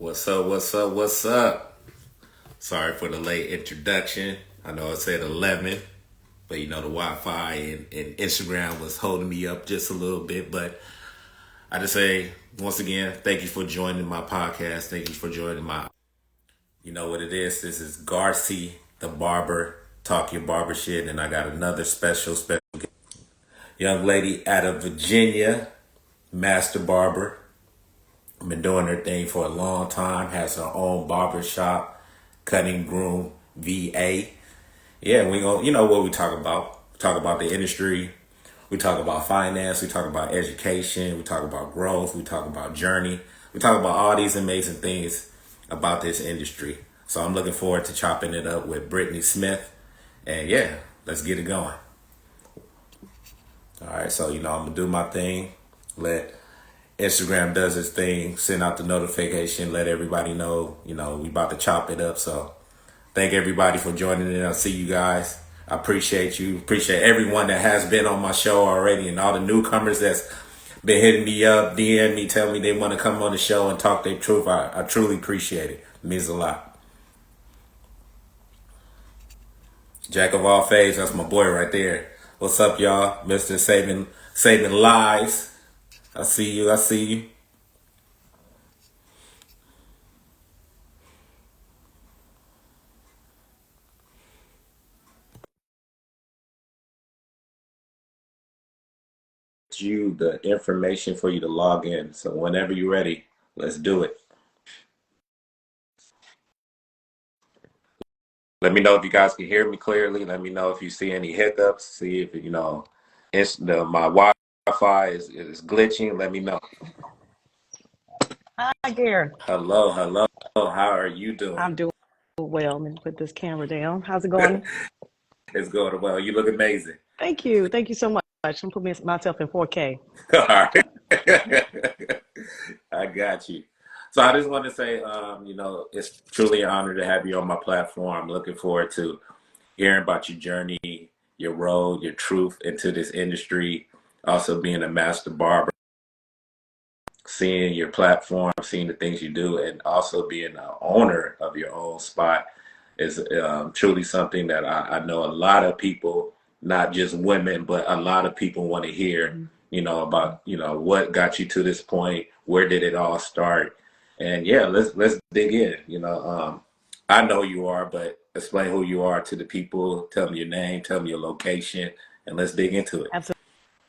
What's up? What's up? What's up? Sorry for the late introduction. I know I said 11, but the Wi-Fi and Instagram was holding me up just a little bit. But I just say once again, thank you for joining my podcast. Thank you for joining my. You know what it is? This is Garci, the barber, talk your barber shit, and I got another special young lady out of Virginia, master barber. Been doing her thing for a long time. Has her own barber shop, cutting groom VA. Yeah, we go. You know what we talk about? We talk about the industry. We talk about finance. We talk about education. We talk about growth. We talk about journey. We talk about all these amazing things about this industry. So I'm looking forward to chopping it up with Brittany Smith. And yeah, let's get it going. All right, so I'm gonna do my thing. Let Instagram does its thing, send out the notification, let everybody know, we about to chop it up. So thank everybody for joining in. I'll see you guys. I appreciate you. Appreciate everyone that has been on my show already and all the newcomers that's been hitting me up, DM me, tell me they want to come on the show and talk their truth. I truly appreciate it. It means a lot. Jack of all fades, that's my boy right there. What's up, y'all? Mr. Saving Lives. I see you. I see you. You the information for you to log in. So whenever you're ready, let's do it. Let me know if you guys can hear me clearly. Let me know if you see any hiccups. See if my Wi-Fi is glitching. Let me know. Hi, Gary. Hello, hello. How are you doing? I'm doing well. Let me put this camera down. How's it going? It's going well. You look amazing. Thank you. Thank you so much. I'm putting myself in 4K. All right. I got you. So I just want to say, it's truly an honor to have you on my platform. Looking forward to hearing about your journey, your road, your truth into this industry. Also being a master barber, seeing your platform, seeing the things you do, and also being an owner of your own spot is truly something that I know a lot of people, not just women, but a lot of people want to hear, Mhm. about, what got you to this point, where did it all start? And yeah, let's dig in. I know you are, but explain who you are to the people, tell them your name, tell them your location, and let's dig into it.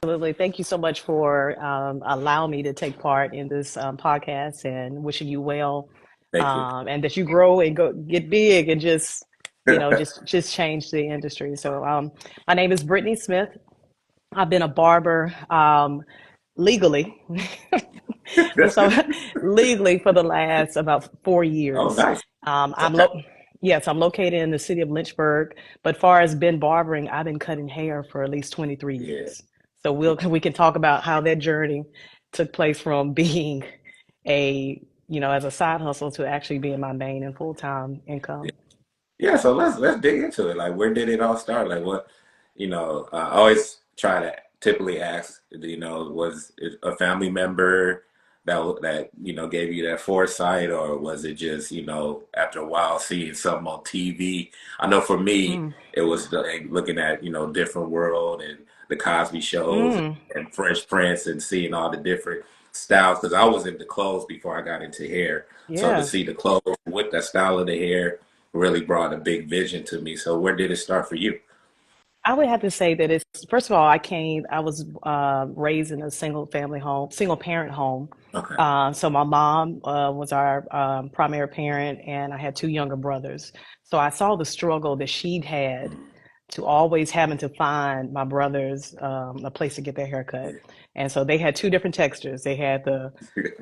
Absolutely. Thank you so much for allowing me to take part in this podcast and wishing you well, Thank you. and that you grow and get big and just change the industry. So, my name is Brittany Smith. I've been a barber legally. So legally for the last about four Oh, years. nice. Um, I'm Okay. lo- yes, I'm located in the city of Lynchburg, but far as been barbering, I've been cutting hair for at least 23 Yeah. years. So we can talk about how that journey took place from being as a side hustle to actually being my main and full-time income. Yeah, so let's dig into it. Like, where did it all start? Like, what, I always try to typically ask, was it a family member that gave you that foresight, or was it just after a while seeing something on TV? I know for me, Mm, it was looking at Different World and the Cosby shows mm, and Fresh Prince and seeing all the different styles because I was into clothes before I got into hair. So to yeah. see the clothes with that style of the hair really brought a big vision to me. So where did it start for you? I would have to say that it's first of all, I was raised in a single parent home. Okay. So my mom was our primary parent, and I had two younger brothers. So I saw the struggle that she'd had to always having to find my brothers a place to get their hair cut. And so they had two different textures. They had the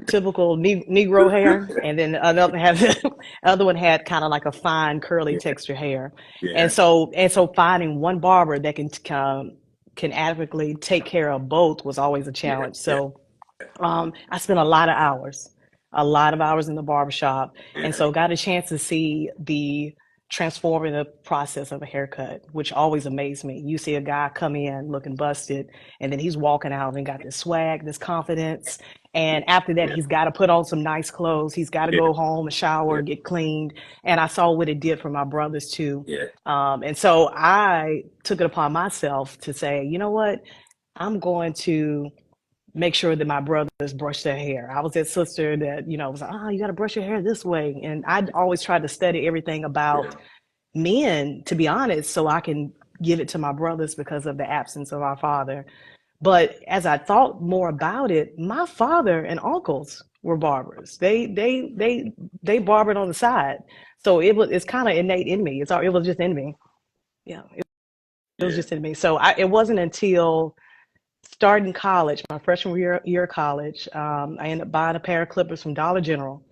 typical Negro hair, and then another had other one had kind of like a fine curly Yeah. texture hair. And Yeah. so finding one barber that can adequately take care of both was always a Yeah. challenge. Yeah. So I spent a lot of hours in the barber shop, and Yeah. so got a chance to see the transformative process of a haircut, which always amazed me. You see a guy come in looking busted, and then he's walking out and got this swag, this confidence. And after that, Yeah. he's got to put on some nice clothes. He's got to Yeah. go home and shower, Yeah. get cleaned. And I saw what it did for my brothers too. Yeah. And so I took it upon myself to say, you know what? I'm going to make sure that my brothers brush their hair. I was that sister that, was like, oh, you got to brush your hair this way. And I always tried to study everything Yeah. about men, to be honest, so I can give it to my brothers because of the absence of our father. But as I thought more about it, my father and uncles were barbers. They barbered on the side. So it's kind of innate in me. It was just in me. Yeah, it was Yeah. just in me. So it wasn't until starting college, my freshman year of college, I ended up buying a pair of clippers from Dollar General,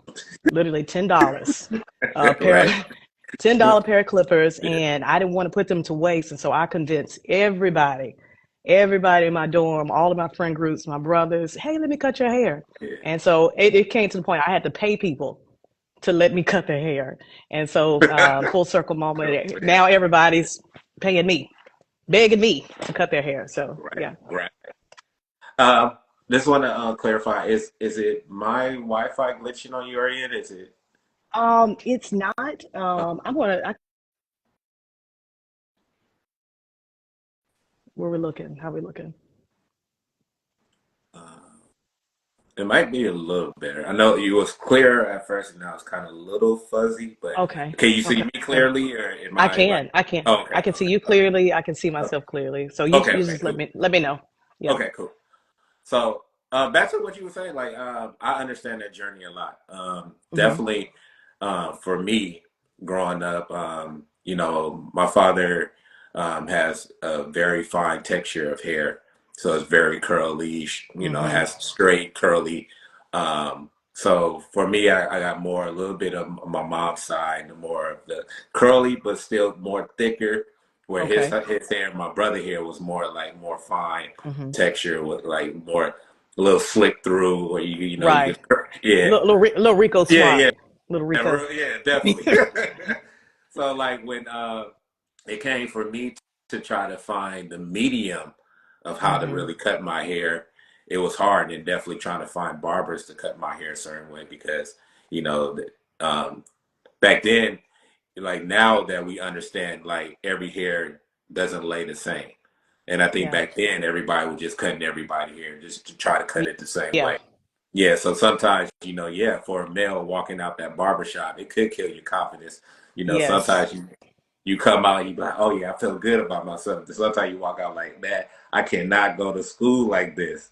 literally $10, a pair of Right. $10 pair of clippers, and I didn't want to put them to waste, and so I convinced everybody in my dorm, all of my friend groups, my brothers, hey, let me cut your hair. Yeah. And so it came to the point I had to pay people to let me cut their hair, and so full circle moment. Now everybody's paying me, begging me to cut their hair. So Right. yeah. Right. Uh, just want to clarify: is it my Wi-Fi glitching on your end? Is it? It's not. Where we looking? How we looking? Uh, it might be a little better. I know you was clear at first, and now it's kind of a little fuzzy. But Okay. can you see Okay. me clearly, or am I I like? can. I can. Oh, okay. I can see Okay. you Okay. clearly. I can see myself clearly. So you Okay. you Okay. just let Cool. me know. Yeah. Okay. Cool. So back to what you were saying, like I understand that journey a lot. Mhm. Definitely, for me, growing up, my father has a very fine texture of hair, so it's very curly. Mhm. Has straight curly. So for me, I got more a little bit of my mom's side, the more of the curly, but still more thicker. Where his Okay. his hair, my brother hair was more fine Mhm. texture with like more a little slick through or you Right. could yeah Little Rico yeah smart. Little Rico. yeah definitely. So like when it came for me to try to find the medium of how to Mhm. really cut my hair, it was hard, and definitely trying to find barbers to cut my hair a certain way because you know um, back then, like now that we understand, like every hair doesn't lay the same. And I think Yeah. back then everybody was just cutting everybody hair just to try to cut it the same Yeah. way. Yeah, so sometimes, yeah, for a male walking out that barbershop, it could kill your confidence. Yes. Sometimes you come out and you be like, oh yeah, I feel good about myself. But sometimes you walk out like, man, I cannot go to school like this.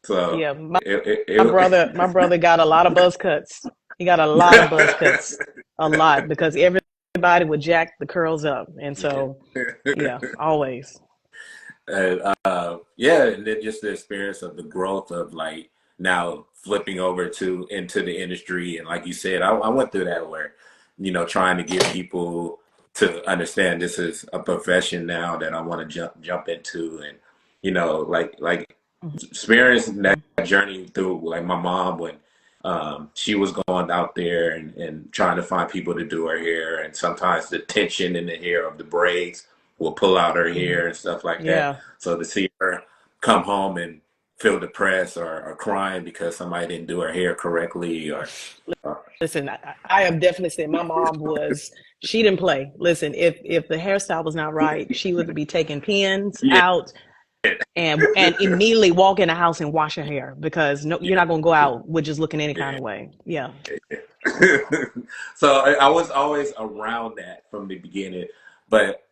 So Yeah. My it brother got a lot of buzz cuts. He got a lot of buzz cuts. A lot because everybody would jack the curls up. And so, yeah, always. And yeah, and then just the experience of the growth of like now flipping over to into the industry, and like you said, I went through that where trying to get people to understand this is a profession now that I want to jump into, and like experiencing that Mhm. journey through like my mom when she was going out there and trying to find people to do her hair, and sometimes the tension in the hair of the braids will pull out her Mhm. hair and stuff like that. Yeah. So to see her come home and feel depressed or crying because somebody didn't do her hair correctly or Listen, I have definitely said my mom was, she didn't play. Listen, if the hairstyle was not right, she would be taking pins yeah, out and immediately walk in the house and wash her hair because no, you're yeah, not gonna go out with just looking any kind yeah. of way. Yeah. So I was always around that from the beginning, but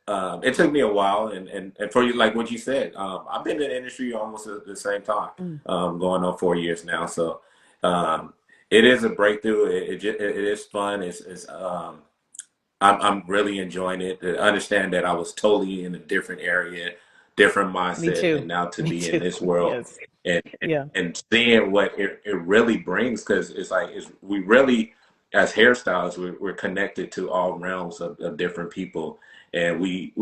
it took me a while. And for you, like what you said, I've been in the industry almost at the same time, Mm. going on 4 years now. So um, it is a breakthrough. It is fun. I'm really enjoying it. To understand that I was totally in a different area, different Me mindset, and too. now to Me be in too. this world Yes. and Yeah. and seeing what it really brings, because it's like we really as hairstylists we're connected to all realms of different people, and we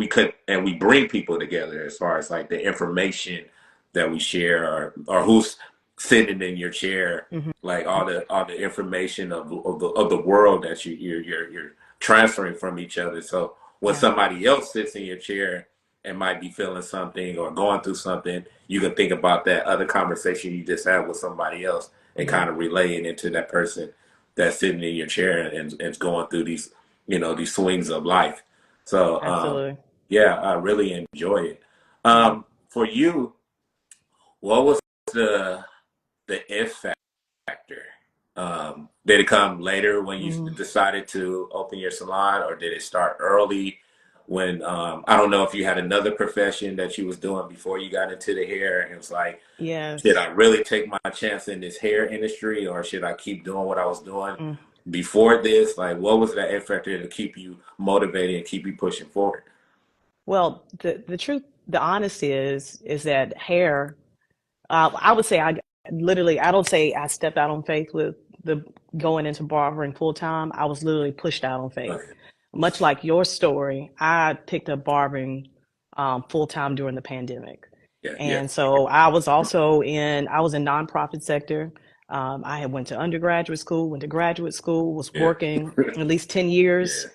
bring people together as far as like the information that we share or who's sitting in your chair, Hmm. like all the information of the world that you're transferring from each other. So when Yeah. somebody else sits in your chair and might be feeling something or going through something, you can think about that other conversation you just had with somebody else and Hmm. kind of relay it into that person that's sitting in your chair and going through these, these swings of life. So, Absolutely. yeah, I really enjoy it. Yeah. For you, what was the if factor? Did it come later when you Mm-hmm. decided to open your salon, or did it start early? When I don't know if you had another profession that you was doing before you got into the hair, and it was like, should I Yes. really take my chance in this hair industry, or should I keep doing what I was doing Mm. before this? Like, what was that X factor to keep you motivated and keep you pushing forward? Well, the truth, the honest is that hair. I would say I literally. I don't say I stepped out on faith with the going into barbering full time. I was literally pushed out on faith. Okay. Much like your story, I picked up barbering full time during the pandemic. Yeah, yeah, And so I was in nonprofit sector. I had went to undergraduate school, went to graduate school, was yeah, working at least 10 yeah, years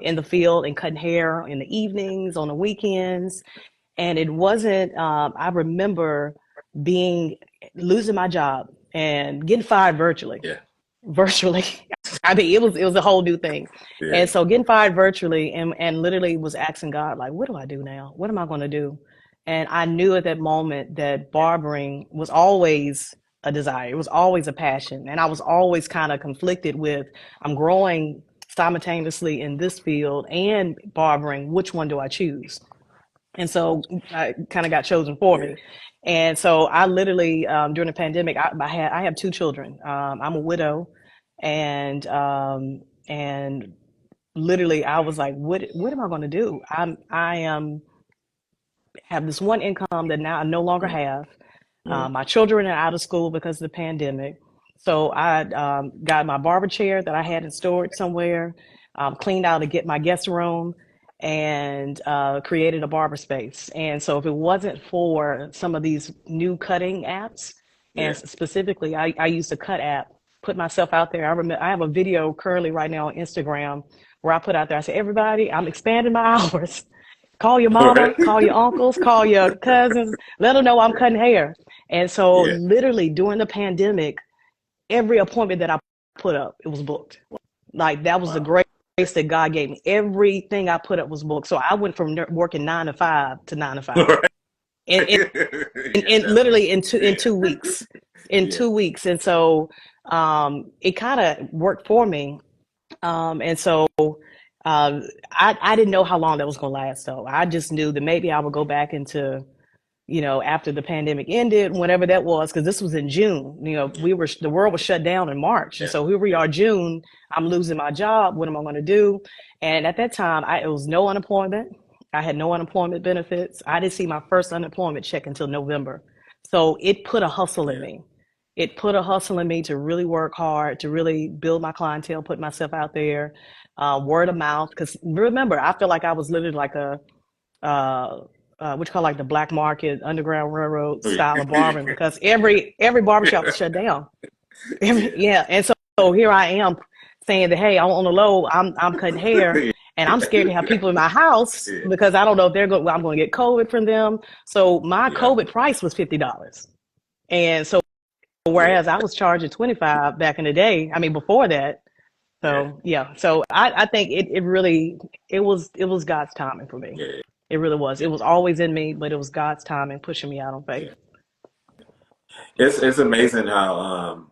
in the field and cutting hair in the evenings, on the weekends. And it wasn't, I remember being, losing my job and getting fired yeah, virtually. I mean, it was a whole new thing. yeah, And so getting fired virtually and literally was asking God, like, what do I do now? What am I going to do? And I knew at that moment that barbering was always a desire. It was always a passion. And I was always kind of conflicted with, I'm growing simultaneously in this field and barbering. Which one do I choose? And so I kind of got chosen for yeah. me. And so I literally during the pandemic, I have two children. I'm a widow, and literally I was like, what am I going to do? I have this one income that now I no longer Mm, have. mm, My children are out of school because of the pandemic. So I got my barber chair that I had in storage somewhere, cleaned out to get my guest room, and created a barber space. And so if it wasn't for some of these new cutting apps, yeah. and specifically I used a cut app, put myself out there. I remember I have a video currently right now on Instagram where I put out there, I said, everybody, I'm expanding my hours. Call your All mama, right. call your uncles, call your cousins, let them know I'm Yeah, cutting hair. And so, yeah. literally during the pandemic, every appointment that I put up, it was booked. Like that was the Wow. grace that God gave me. Everything I put up was booked. So I went from working 9 to 5 to 9 to 5, All and, right. Yeah, definitely. literally in Yeah, 2 weeks, in yeah, 2 weeks. And so it kind of worked for me. And so I didn't know how long that was going to last, though. I just knew that maybe I would go back into, after the pandemic ended, whenever that was, because this was in June. The world was shut down in March. And yeah, so here we yeah, are, June, I'm losing my job. What am I going to do? And at that time, it was no unemployment. I had no unemployment benefits. I didn't see my first unemployment check until November. So it put a hustle in yeah, me. It put a hustle in me to really work hard, to really build my clientele, put myself out there, word of mouth. Because remember, I feel like I was literally like uh, what you call like the black market, underground railroad style of barbering, because yeah, every barbershop was shut down. yeah, Yeah, and so here I am saying that, hey, I'm on the low, I'm cutting hair, and I'm scared to have people in my house yeah, because I don't know if I'm going to get COVID from them. So my yeah, COVID price was $50, and so yeah, whereas I was charging 25 back in the day, I mean before that. yeah, So yeah, so I think it really it was God's timing for me. yeah, It really was. It was always in me, but it was God's timing pushing me out on faith. yeah. It's amazing how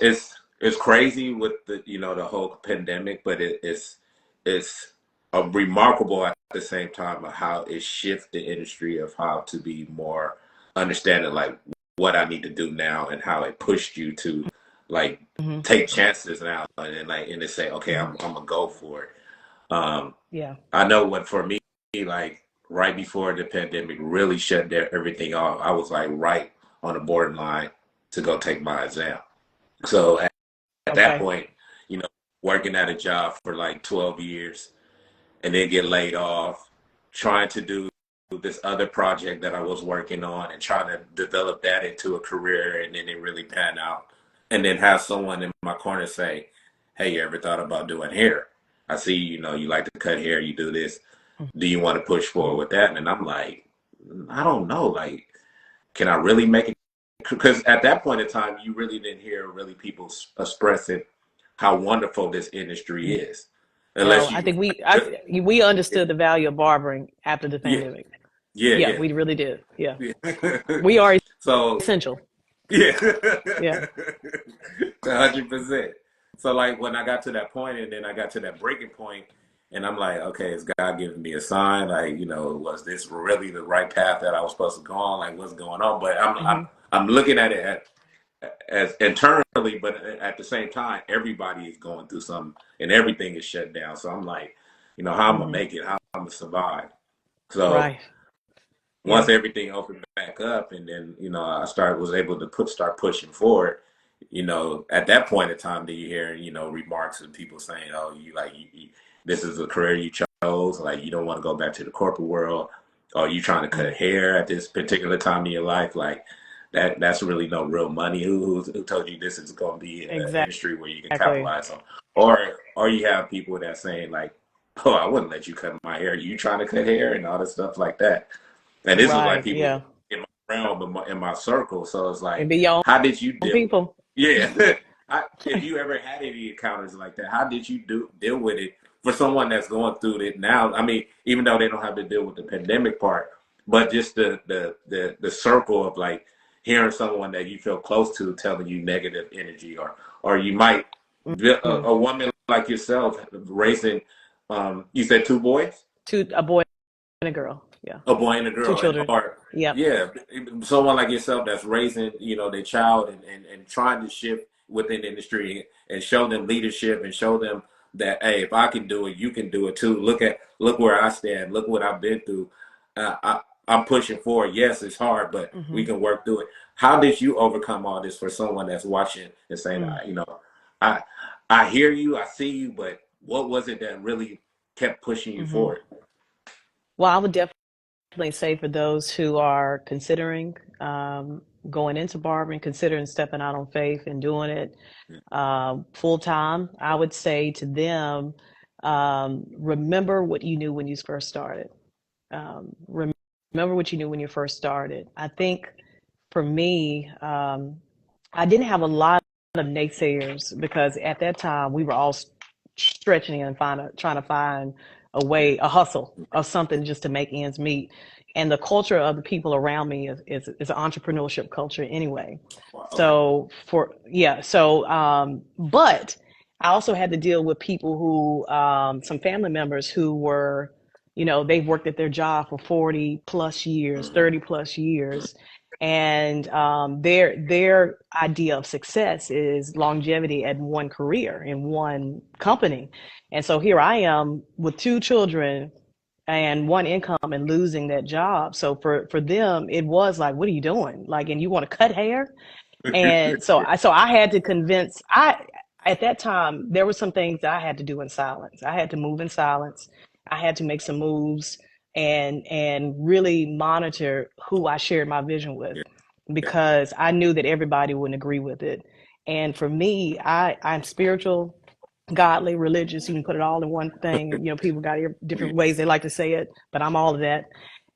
it's it's crazy with the the whole pandemic, but it's remarkable at the same time of how it shifted the industry of how to be more understanding like what I need to do now and how it pushed you to like Hmm. take chances now and then like and to say okay Hmm. I'm gonna go for it. Um, Yeah. I know when for me like right before the pandemic really shut everything off, I was like right on the borderline to go take my exam. So at that Okay. point, you know, working at a job for like 12 years and then get laid off, trying to do this other project that I was working on and trying to develop that into a career and then it really pan out. And then have someone in my corner say, hey, you ever thought about doing hair? I see, you like to cut hair, you do this. Mhm. Do you want to push forward with that? And I'm like, I don't know. Like, can I really make it? Because at that point in time, you really didn't hear really people expressing how wonderful this industry is, unless No, I you, think we yeah, understood the value of barbering after the yeah, pandemic. Yeah, yeah, we really did. Yeah, yeah. we are So essential. yeah, Yeah. 100%. So like when I got to that point, and then I got to that breaking point, and I'm like, okay, is God giving me a sign? Like, was this really the right path that I was supposed to go on? Like, what's going on? But I'm I'm Hmm. I'm looking at it as internally, but at the same time, everybody is going through something, and everything is shut down. So I'm like, how I'm gonna Hmm. make it? How I'm gonna survive? So Right. once Yeah. everything opened back up, and then I started was able to start pushing forward. At that point in time, do you hear remarks of people saying, "Oh, this is a career you chose. Like you don't want to go back to the corporate world, or you trying to cut Mm. hair at this particular time in your life, like." That's really no real money. Who told you this is going to be an industry where you can Exactly. capitalize on? Or you have people that saying like, "Oh, I wouldn't let you cut my hair. You trying to cut hair and all this stuff like that." And this was like Right. people Yeah. in my realm, in my circle. So it's And like, be your how did you own deal? people. Yeah, if you ever had any encounters like that, how did you deal with it for someone that's going through it now? I mean, even though they don't have to deal with the pandemic part, but just the circle of like hearing someone that you feel close to telling you negative energy, or you might Hmm. a woman like yourself raising, you said two boys. A boy and a girl. Yeah. A boy and a Two girl, and children. or Yep. yeah, someone like yourself that's raising their child, and trying to shift within the industry, and show them leadership, and show them that, hey, if I can do it, you can do it too. Look where I stand. Look what I've been through. I'm pushing forward. Yes, it's hard, but we Hmm. can work through it. How did you overcome all this for someone that's watching and saying, Mm. I I hear you, I see you, but what was it that really kept pushing you Hmm. forward? Well, I would definitely say for those who are considering going into barbering, considering stepping out on faith and doing it full time, I would say to them, remember what you knew when you first started. Remember what you knew when you first started. I think for me, I didn't have a lot of naysayers because at that time we were all stretching and trying to find a way, a hustle or something just to make ends meet. And the culture of the people around me is an entrepreneurship culture anyway. Wow, okay. So but I also had to deal with people who, some family members who were, they've worked at their job for 40 plus years, Mhm. 30 plus years. And their idea of success is longevity at one career in one company. And so here I am with two children and one income and losing that job. So for them, it was like, what are you doing? Like, and you want to cut hair? And so I had to convince I at that time there were some things that I had to do in silence. I had to move in silence. I had to make some moves and really monitor who I shared my vision with Yeah, yeah, because I knew that everybody wouldn't agree with it. And for me, I'm spiritual, godly, religious. You can put it all in one thing. People got yeah, different ways they like to say it, but I'm all of that.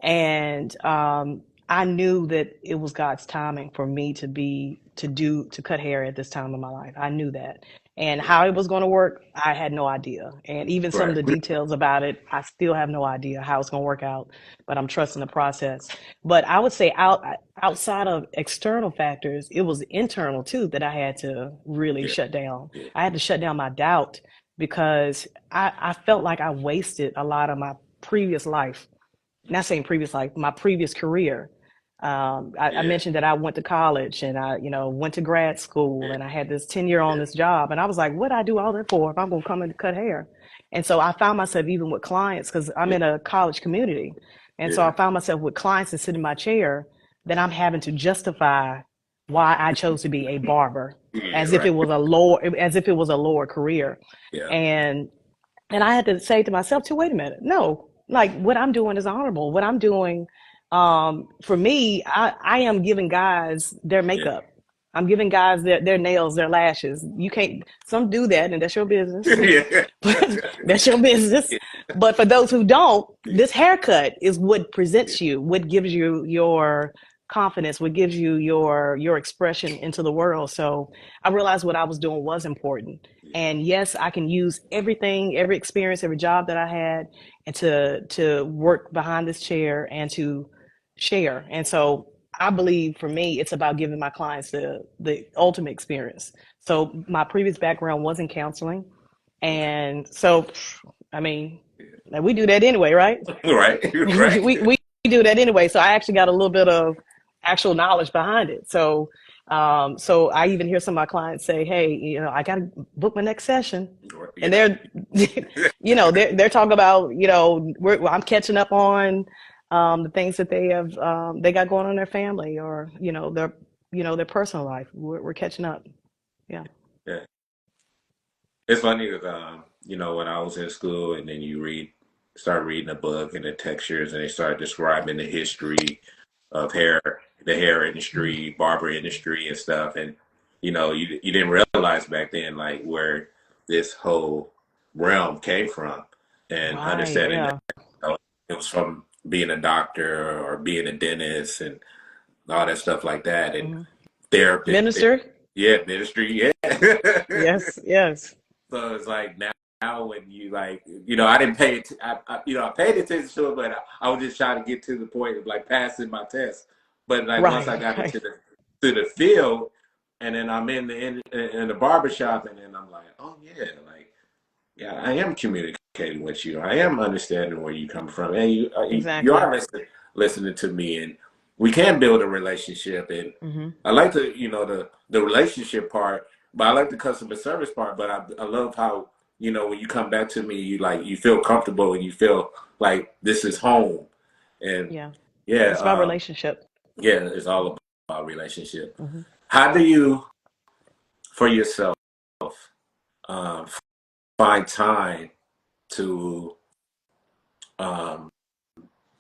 And I knew that it was God's timing for me to cut hair at this time of my life. I knew that. And yeah. how it was going to work, I had no idea. And even some of Right. the details about it, I still have no idea how it's going to work out, but I'm trusting the process. But I would say outside of external factors, it was internal too that I had to really Yeah, shut down. yeah, I had to shut down my doubt because I felt like I wasted a lot of my previous life, not saying previous life, my previous career. I yeah, mentioned that I went to college and I, went to grad school yeah, and I had this 10-year on yeah, this job. And I was like, what I do all that for if I'm going to come in to cut hair? And so I found myself even with clients because I'm yeah, in a college community. And so I yeah, found myself with clients that sit in my chair that I'm having to justify why I chose to be a barber yeah. as if Right. it was a lower career. Yeah, And and I had to say to myself, too, wait a minute. No, like what I'm doing is honorable. What I'm doing, for me, I am giving guys their yeah, makeup. I'm giving guys their nails, their lashes. You can't, some do that and that's your business. Yeah. But that's your business. Yeah. But for those who don't, Yeah. this haircut is what Yeah. presents you, what gives you your confidence, what gives you your expression into the world. So I realized what I was doing was important. And yes, I can use everything, every experience, every job that I had, and to work behind this chair and to share. And so I believe for me, it's about giving my clients the ultimate experience. So my previous background was in counseling, Okay. and so I mean, like, we do that anyway, right? Right. Right. We do that anyway. So I actually got a little bit of actual knowledge behind it. So so I even hear some of my clients say, "Hey, I got to book my next session," and Yeah. they're they're talking about I'm catching up on the things that they got going on in their family or their personal life. We're catching up. Yeah. Yeah. It's funny because when I was in school and then start reading a book and the textures and they start describing the history of the hair industry, barber industry and stuff. And you didn't realize back then like where this whole realm came from and Right. understanding that Yeah. it was from being a doctor or being a dentist and all that stuff like that and Hmm. therapist. Minister. Yeah, ministry. Yeah. Yes. Yes. So it's like now when you like, I didn't pay it. I paid attention to it, but I was just trying to get to the point of like passing my test. But like once I Right. got Right. into the field, and then I'm in the barber shop, and then I'm like, oh yeah, like yeah, I am communicating with you. I am understanding where you come from, and you Exactly. are listening to me, and we can build a relationship. And Hmm. I like the relationship part, but I like the customer service part. But I love how when you come back to me, you feel comfortable and you feel like this is home. And Yeah. yeah, It's about relationship. yeah, it's all about relationship. Hmm. How do you, for yourself, um, find time to um,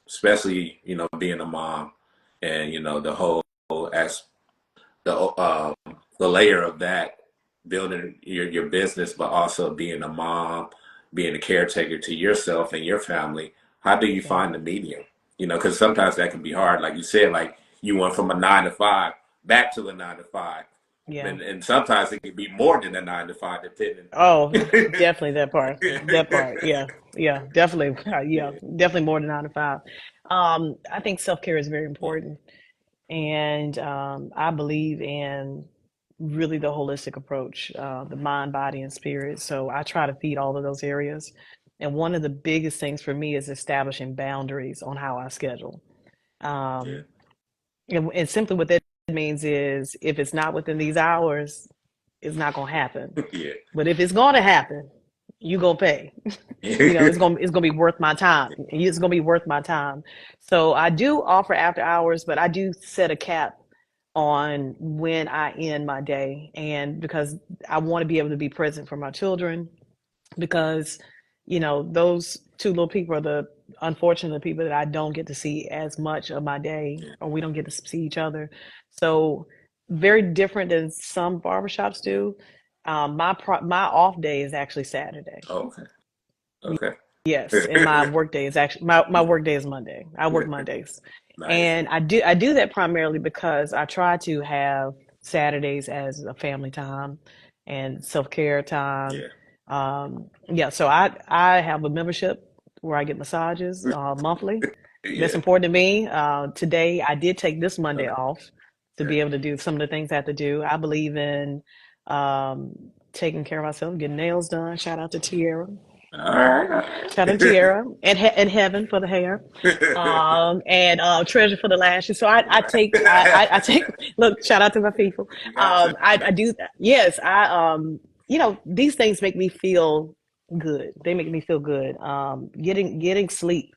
especially being a mom and the whole as the layer of that building your business but also being a mom, being a caretaker to yourself and your family. How do you Yeah. find the medium? Because sometimes that can be hard, like you said, like you went from a 9 to 5 back to a 9 to 5, Yeah. and sometimes it can be more than a 9 to 5 depending. Oh, definitely that part. That part. Yeah. Yeah. Definitely. Yeah. Yeah, Definitely more than 9 to 5. I think self care is very yeah, important, and I believe in really the holistic approach, the mind, body, and spirit. So I try to feed all of those areas. And one of the biggest things for me is establishing boundaries on how I schedule. yeah, Um, and simply what that means is if it's not within these hours, it's not going to happen. yeah. But if it's going to happen, you going to pay. It's gonna be worth my time. It's gonna be worth my time. So I do offer after hours, but I do set a cap on when I end my day, and because I want to be able to be present for my children, because those two little people are the unfortunate people that I don't get to see as much of my day, Yeah, or we don't get to see each other. So very different than some barbershops yeah. do. My off day is actually Saturday. Okay, okay. Yes, and my work day is actually my work day is Monday. I work Mondays. Nice. And I do that primarily because I try to have Saturdays as a family time and self-care time. Yeah. Yeah, so I have a membership where I get massages monthly. That's Yeah. important to me. Today I did take this Monday Okay. off to be able to do some of the things I have to do. I believe in um, taking care of myself, getting nails done. Shout out to Tierra. All right. All Shout out to right. Tierra and Heaven for the hair, and Treasure for the lashes. So I take I take look. Shout out to my people. You got to. I do that. Yes, these things make me feel good. They make me feel good. Getting sleep.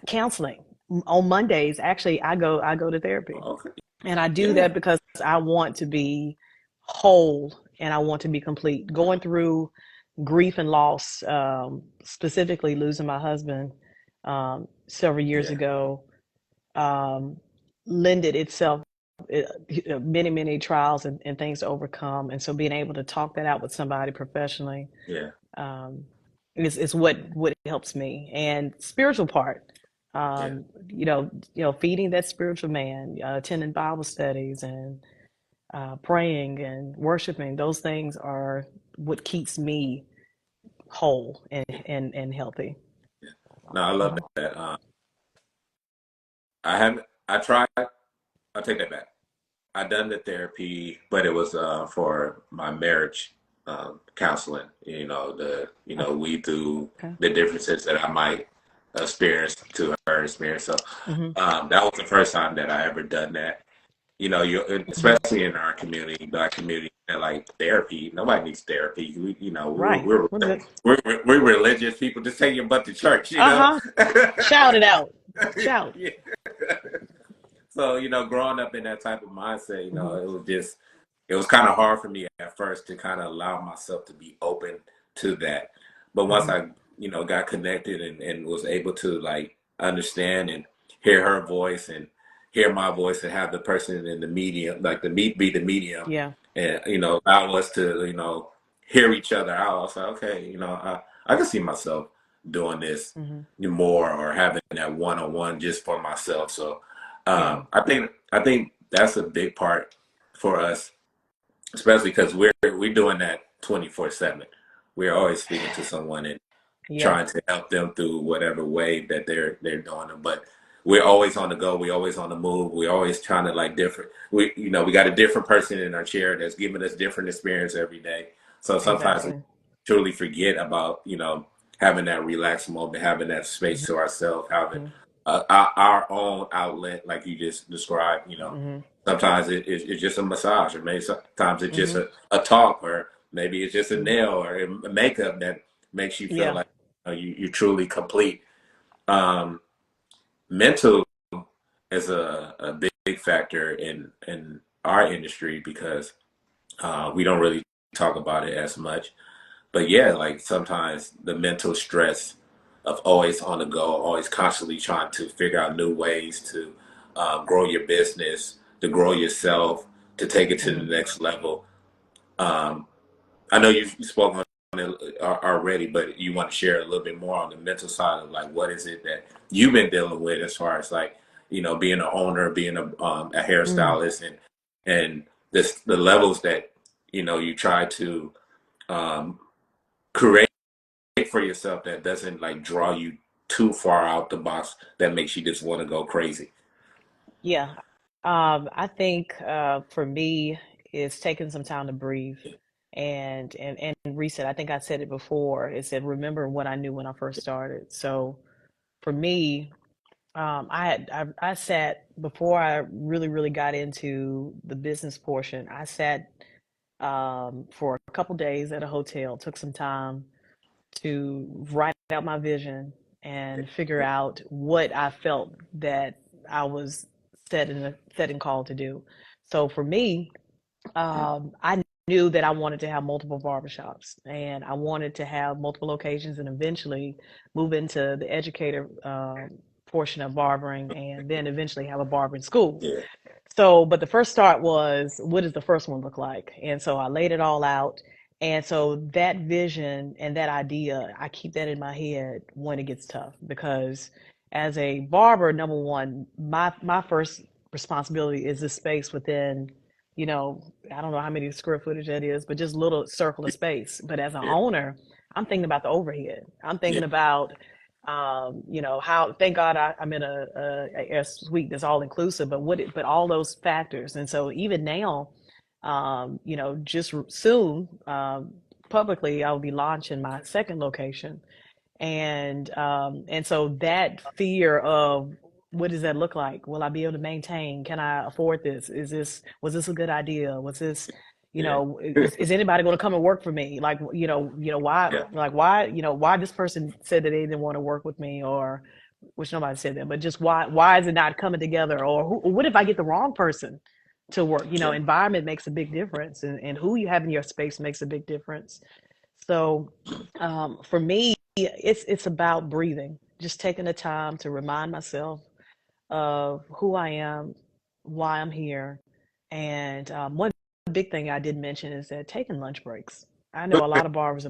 Counseling on Mondays. Actually, I go to therapy, Okay. and I do Yeah. that because I want to be whole and I want to be complete. Going through grief and loss, specifically losing my husband several years Yeah. ago, um, lended itself many, many trials and things to overcome. And so being able to talk that out with somebody professionally Yeah. um, is what helps me. And spiritual part, Yeah. feeding that spiritual man, attending Bible studies and praying and worshiping. Those things are what keeps me whole and healthy. No, I love that. I haven't. I tried. I'll take that back. I done the therapy, but it was for my marriage counseling. We through Okay. the differences that I might experience to her experience. So Hmm. that was the first time that I ever done that. Hmm. Especially in our community, black community, that like therapy. Nobody needs therapy. Right. What is it? We're religious people. Just take your butt to church. Uh huh. Shout it out. Shout. Yeah. So, growing up in that type of mindset, Hmm. it was kind of hard for me at first to kind of allow myself to be open to that. But once Hmm. I, got connected and was able to like understand and hear her voice and hear my voice and have the person in the medium, like the meet be the medium Yeah. and, allow us to, hear each other out. I was like, okay, I can see myself doing this Hmm. more or having that one-on-one just for myself. So Yeah. I think that's a big part for us, especially because we're doing that 24/7. We're always speaking to someone and Yeah. trying to help them through whatever way that they're doing it. But we're always on the go. We're always on the move. We're always trying to like different. We got a different person in our chair that's giving us different experience every day. So sometimes we Exactly. truly forget about having that relaxed moment, having that space to ourselves, having Hmm. our own outlet, like you just described. Hmm. Sometimes it's just a massage, or maybe sometimes it's just Hmm. a talk, or maybe it's just a Hmm. nail or a makeup that makes you feel Yeah. like you're truly complete. Um, Mental is a big factor in our industry because we don't really talk about it as much. But yeah, like sometimes the mental stress of always on the go, always constantly trying to figure out new ways to grow your business, to grow yourself, to take it to the Hmm. next level. Um, I know you spoke on it already, but you want to share a little bit more on the mental side of like what is it that you've been dealing with as far as like being an owner, being a Mm. hairstylist, and the levels that you try to um, create for yourself that doesn't like draw you too far out the box that makes you just want to go crazy. Yeah. I think for me, it's taking some time to breathe and reset. I think I said it before. It said, remember what I knew when I first started. So for me, I sat before I really got into the business portion. I sat for a couple days at a hotel, took some time to write out my vision and figure out what I felt that I was set and called to do. So for me, I knew that I wanted to have multiple barbershops and I wanted to have multiple locations and eventually move into the educator portion of barbering and then eventually have a barbering school. Yeah, So, but the first start was, what does the first one look like? And so I laid it all out. And so that vision and that idea, I keep that in my head when it gets tough because as a barber, number one, my first responsibility is the space within, I don't know how many square footage that is, but just a little circle of space. But as an yeah, owner, I'm thinking about the overhead. I'm yeah, thinking about how thank God I'm in a suite that's all inclusive, but all those factors. And so even now, just soon, publicly, I'll be launching my second location. And so that fear of what does that look like? Will I be able to maintain? Can I afford this? Was this a good idea? Was this, yeah, is anybody going to come and work for me? Like, why, yeah, like why, why this person said that they didn't want to work with me or which nobody said that, but just why is it not coming together? Or what if I get the wrong person to work? yeah, Environment makes a big difference and who you have in your space makes a big difference. So for me, it's about breathing, just taking the time to remind myself of who I am, why I'm here, And one big thing I did mention is that taking lunch breaks. I know a lot of barbers are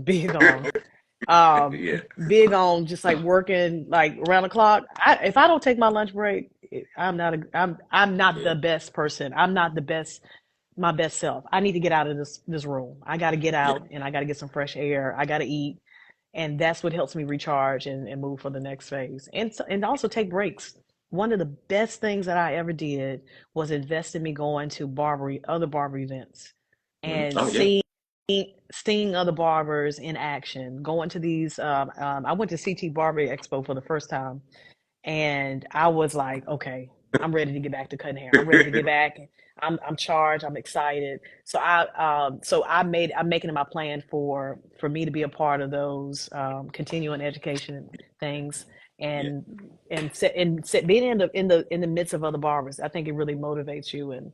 um, Yeah, big on just like working like around the clock. If I don't take my lunch break, I'm not yeah, the best person. I'm not the best my best self. I need to get out of this room. I got to get yeah, out and I got to get some fresh air. I got to eat, and that's what helps me recharge and move for the next phase. And also take breaks. One of the best things that I ever did was invest in me going to other barber events, mhm. and Oh yeah, seeing other barbers in action. Going to these, I went to CT Barber Expo for the first time, and I was like, okay, I'm ready to get back to cutting hair. I'm ready to get back. I'm charged. I'm excited. I'm making it my plan for me to be a part of those continuing education things, yeah, and being in the midst of other barbers. I think it really motivates you and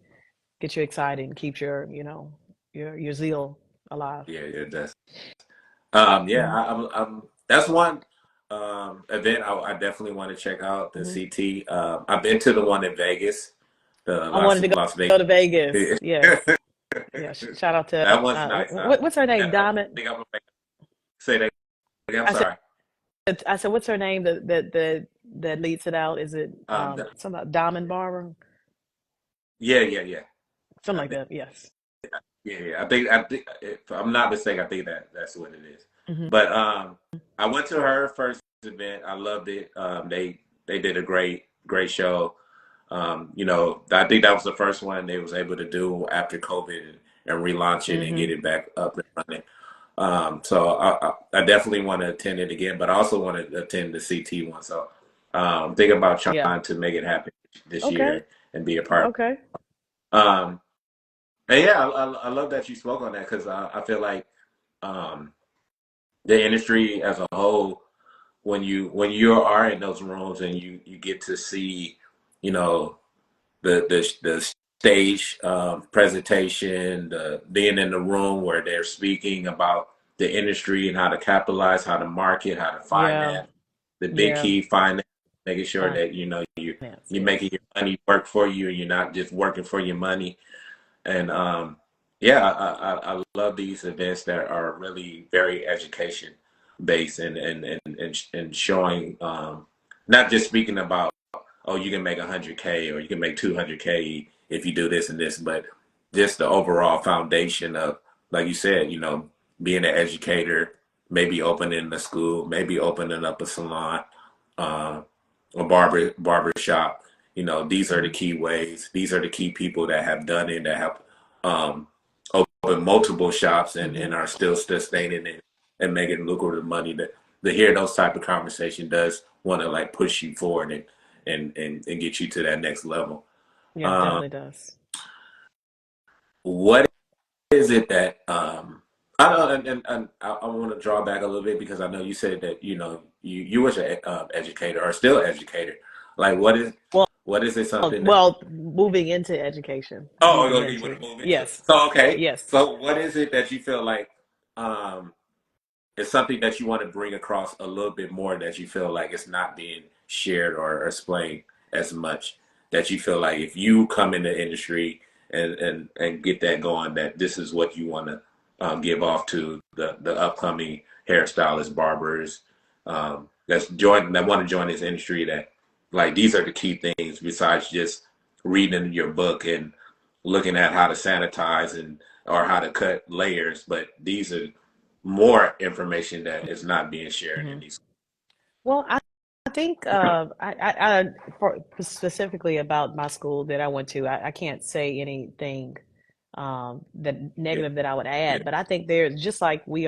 gets you excited and keeps your zeal alive. yeah, yeah. That's yeah. Hmm. I'm that's one event I definitely want to check out the Hmm. CT. I've been to the one in Vegas, the I wanted to Las go Vegas. to Vegas. Yes. Yeah, shout out to That one's nice. what's her name? I Diamond. think I'm gonna say that again. I'm I said sorry. I said what's her name that leads it out? Is it The, something about Diamond Barber? yeah, yeah, yeah. Something I like think, that. Yes. yeah, yeah. I think if I'm not mistaken, I think that's what it is. Hmm. But I went to her first event. I loved it. They did a great show. I think that was the first one they was able to do after COVID and relaunch it and Hmm. get it back up and running. So I definitely want to attend it again, but I also want to attend the CT one. So thinking about Yeah. trying to make it happen this Okay. year and be a part. Okay. Um, and yeah, I love that you spoke on that because I feel like um, the industry as a whole, when you are in those rooms and you get to see, you know, the stage presentation, the being in the room where they're speaking about the industry and how to capitalize, how to market, how to Yeah. finance, the big Yeah. key finance, making sure that Finance. you're making Yes. your money work for you and you're not just working for your money. And yeah, I love these events that are really very education based and showing not just speaking about, oh, you can make 100K or you can make 200K if you do this and this, but just the overall foundation of, like you said, being an educator, maybe opening a school, maybe opening up a salon, uh, a barber shop. These are the Hmm. key ways. These are the key people that have done it, that have um, opened multiple shops and Hmm. are still sustaining it and making lucrative money. To hear those type of conversation does want to like push you forward and get you to that next level. Yeah, Um, definitely does. what is it that I know, and I want to draw back a little bit because I know you said that you was an educator or still educator. Like, Well, what is it something that? well, moving into education, Oh, moving you want to into move into? yes, So okay, yes. so what is it that you feel like um is something that you want to bring across a little bit more that you feel like it's not being shared or explained as much, that you feel like if you come in the industry and get that going, that this is what you want to give off to the upcoming hairstylists, barbers that want to join this industry, that like these are the key things besides just reading your book and looking at how to sanitize and or how to cut layers, but these are more information that is not being shared in Hmm. these. Well, I think for specifically about my school that I went to, I can't say anything that Yeah, negative that I would yeah, add, but I think there's just like we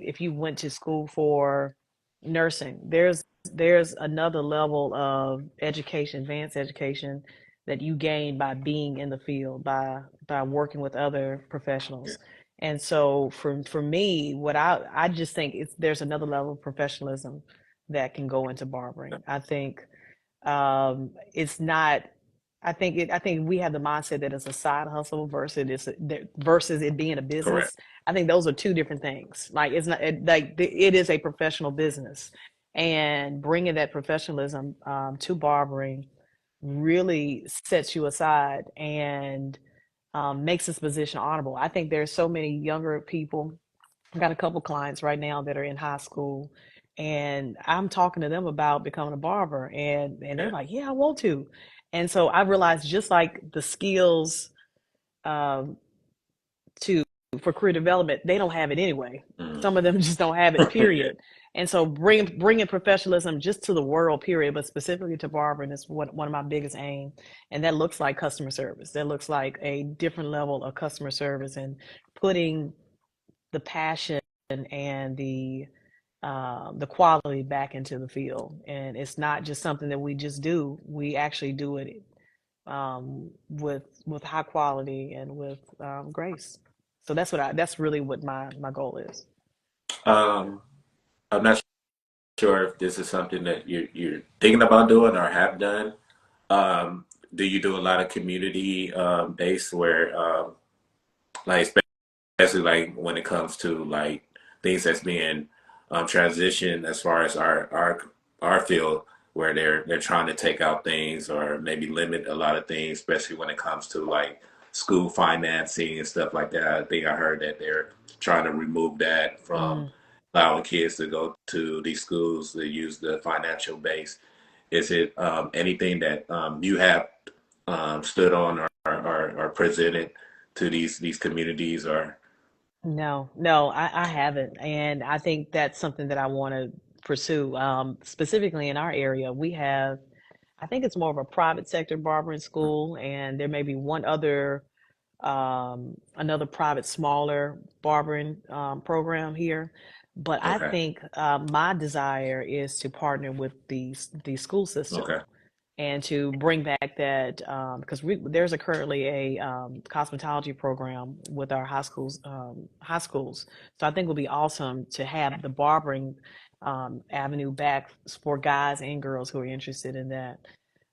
if you went to school for nursing, there's another level of education, advanced education that you gain by being in the field, by working with other yeah, professionals. And so for me, what I just think there's another level of professionalism that can go into barbering. I think it's not. I think we have the mindset that it's a side hustle versus it being a correct. business. I think those are two different things. Like it's not like it is a professional business, and bringing that professionalism to barbering really sets you aside and makes this position honorable. I think there's so many younger people. I've got a couple clients right now that are in high school, and I'm talking to them about becoming a barber, and they're Yeah. like, "Yeah, I want to." And so I realized just like the skills um, to for career development, they don't have it anyway. Mm. Some of them just don't have it, Yeah. period. And so bringing professionalism just to the world, period, but specifically to barbering is one of my biggest aim. And that looks like customer service. That looks like a different level of customer service and putting the passion and the quality back into the field. And it's not just something that we just do. We actually do it with high quality and with grace. So that's really what my goal is. Um, I'm not sure if this is something that you're thinking about doing or have done. Um, do you do a lot of community based where like especially like when it comes to like things that's being transitioned as far as our field where they're trying to take out things or maybe limit a lot of things, especially when it comes to like school financing and stuff like that. I think I heard that they're trying to remove that from Mm, allowing kids to go to these schools to use the financial base. Is it anything that you have stood on or presented to these communities or no, no, I haven't, and I think that's something that I want to pursue. Specifically in our area, we have, I think it's more of a private sector barbering school, and there may be one other another private, smaller barbering program here. But I okay, think my desire is to partner with the school system okay, and to bring back that because there's a currently a cosmetology program with our high schools. So I think it would be awesome to have the barbering avenue back for guys and girls who are interested in that.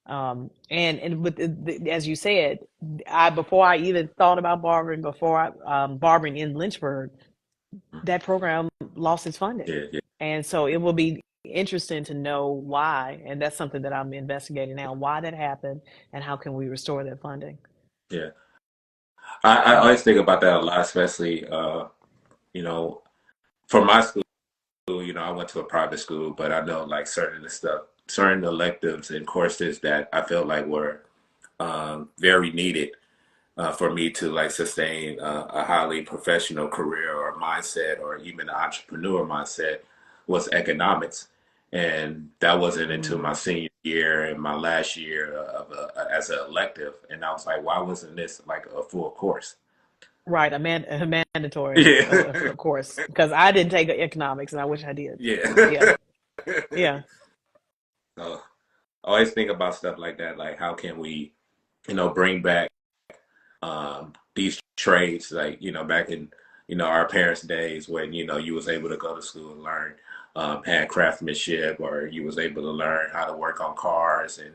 And with as you said, I before I even thought about barbering, before I barbering in Lynchburg, that program lost its funding, yeah, yeah, and so it will be interesting to know why. And that's something that I'm investigating now: why that happened, and how can we restore that funding. yeah. I Yeah. always think about that a lot, especially you know, for my school, I went to a private school, but I know like certain electives and courses that I felt like were very needed for me to like sustain a highly professional career or mindset or even an entrepreneur mindset was economics. And that wasn't until my Mm. senior year and my last year as an elective. And I was like, why wasn't this like a full course? Right, a mandatory, Yeah. of course, because I didn't take economics, and I wish I did. Yeah, Yeah. yeah, So I always think about stuff like that, like how can we, bring back these trades, like back in our parents' days when you was able to go to school and learn hand craftsmanship, or you was able to learn how to work on cars and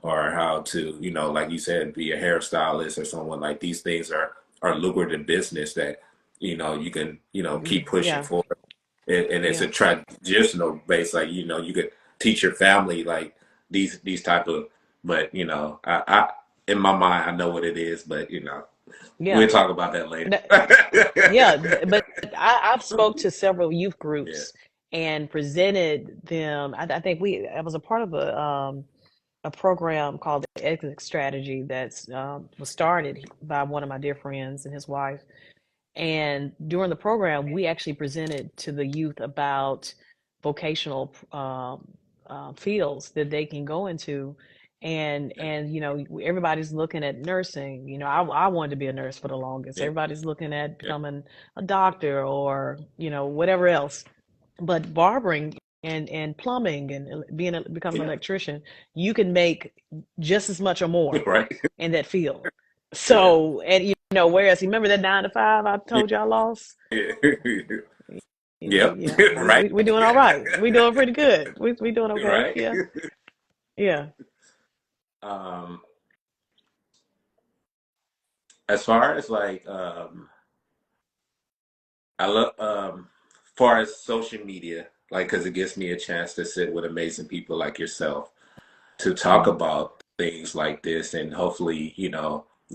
or how to like you said be a hairstylist or someone like these things are lucrative business that you can keep pushing yeah, for, and it's yeah, a traditional base, like you could teach your family like these type of, but I in my mind I know what it is, but we'll yeah. talk about that later. Yeah, but I've spoke to several youth Yeah. groups and presented them. I think I was a part of a program called the Exit Strategy that's was started by one of my dear friends and his wife. And during the program, we actually presented to the youth about vocational fields that they can go into. And everybody's looking at nursing. I wanted to be a nurse for the longest. Yeah. Everybody's looking at Yeah. becoming a doctor or whatever else. But barbering and plumbing and becoming an Yeah. electrician, you can make just as much or more Right. in that field. Yeah. So, and whereas you remember that 9 to 5 I Yeah. told you I lost? Yeah. Yep. Yeah, Right. we're doing all right. We're doing pretty good. We doing okay. Right. Yeah, yeah. um as far as like I love far as social media, like because it gives me a chance to sit with amazing people like yourself to talk Hmm. about things like this, and hopefully,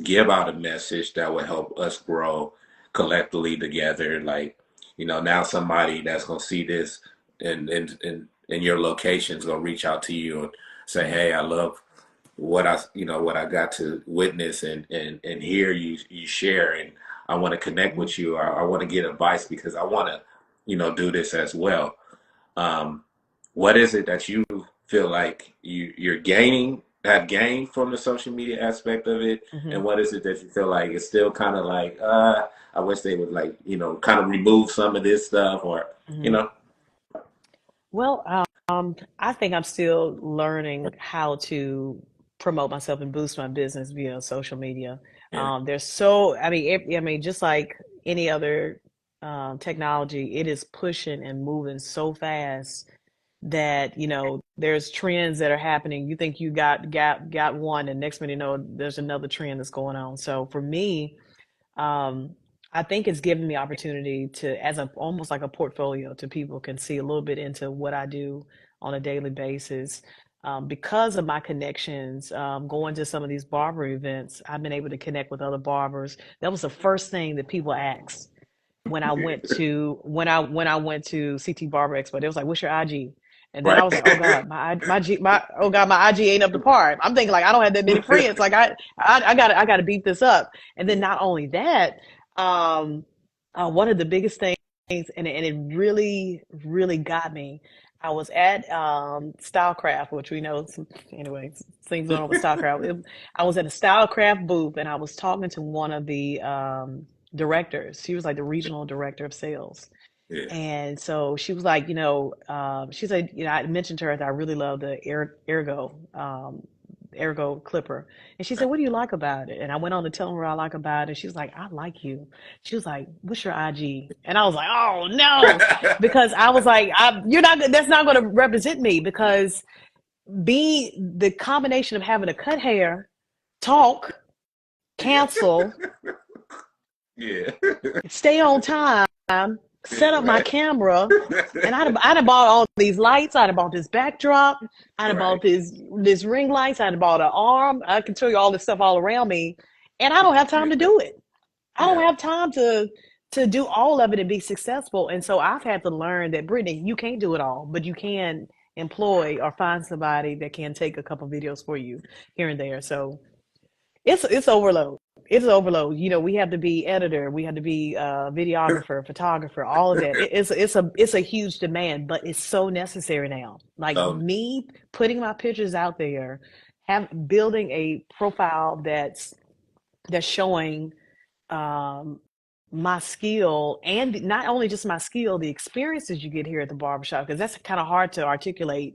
give out a message that would help us grow collectively together. Like, now somebody that's gonna see this in your location is gonna reach out to you and say, Mhm. "Hey, I love what I got to witness and hear you share, and I want to connect Mhm. with you. I want to get advice because I want to, do this as well." Um, what is it that you feel like you're gaining have gained from the social media aspect of it, and Mhm. what is it that you feel like it's still kind of like, I wish they would, like, kind of remove some of this stuff, or you Mhm. know Well, I think I'm still learning how to promote myself and boost my business via social media. yeah, I mean, just like any other technology, it is pushing and moving so fast that there's trends that are happening. You think you got one, and next minute you know there's another trend that's going on. So for me, um, I think it's given me opportunity to, as a almost like a portfolio, to people can see a little bit into what I do on a daily basis. Because of my connections, going to some of these barber events, I've been able to connect with other barbers. That was the first thing that people asked when I went to CT Barber Expo. They was like, "What's your IG?" And then I right. was like, "Oh God, my oh God, my IG ain't up to par." I'm thinking like I don't have that many friends. Like I got to beat this up. And then not only that, um, one of the biggest things, and it really got me. I was at Stylecraft, which we know, anyway, things going on with Stylecraft. I was at a Stylecraft booth, and I was talking to one of the directors. She was like the regional director of sales. Yeah, And so she was like, she said, I mentioned to her that I really love the Ergo clipper. And she said, "What do you like about it?" And I went on to tell her what I like about it. She was like, "I like you." She was like, "What's your IG?" And I was like, "Oh no," because I was like, "You're not. That's not going to represent me." Because being the combination of having to cut hair, talk, yeah, cancel, yeah, stay on time, set up my right, camera, and I'd have bought all these lights. I'd have bought this backdrop. I'd have right, bought this ring lights. I'd have bought an arm. I can tell you all this stuff all around me, and I don't have time to yeah, do it. I don't yeah, have time to do all of it and be successful. And so I've had to learn that, Brittany, you can't do it all, but you can employ or find somebody that can take a couple videos for you here and there. So it's overload. It's overload. We have to be editor, we have to be videographer, photographer, all of that. It's a huge demand, but it's so necessary now. Like so me putting my pictures out there, have building a profile that's showing um, my skill, and not only just my skill, the experiences you get here at the barbershop, because that's kind of hard to articulate,